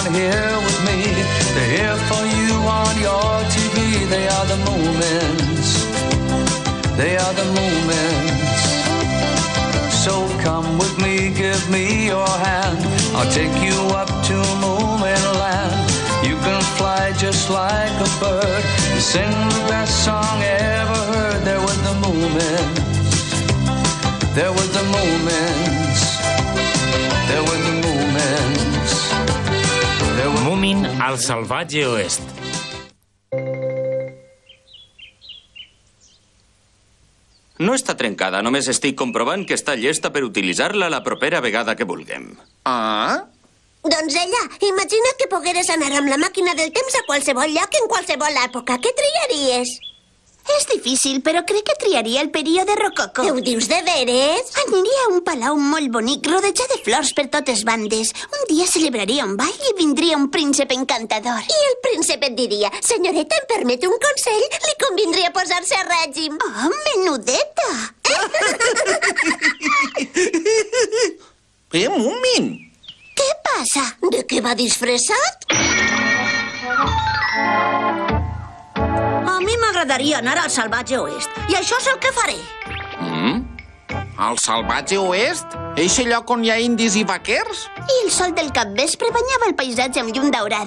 down here with me. They're here for you on your TV. They are the moments. They are the moments. So come with me, give me your hand. I'll take you up to Moomin Land. You can fly just like a bird. You sing the best song ever heard. There were the moments. There were the moments. There were the moments. Moomin al salvatge oest. No està trencada, només estic comprovant que està llesta per utilitzar-la la propera vegada que vulguem. Ah? Doncs ella, imagina que pogueres anar amb la màquina del temps a qualsevol lloc en qualsevol època. Què triaries? És difícil, però crec que triaria el període rococó. Ho dius de veres? Aniria a un palau molt bonic, rodejat de flors per totes bandes. Un dia celebraria un ball i vindria un príncep encantador. I el príncep et diria, senyoreta, em permet un consell? Li convindria posar-se a règim. Oh, menudeta! Moomin! Què passa? De què va disfressat? A mi m'agradaria anar al salvatge oest, i això és el que faré. Al salvatge oest? Eixe lloc on hi ha indis i vaquers? I el sol del capvespre banyava el paisatge amb llum daurada.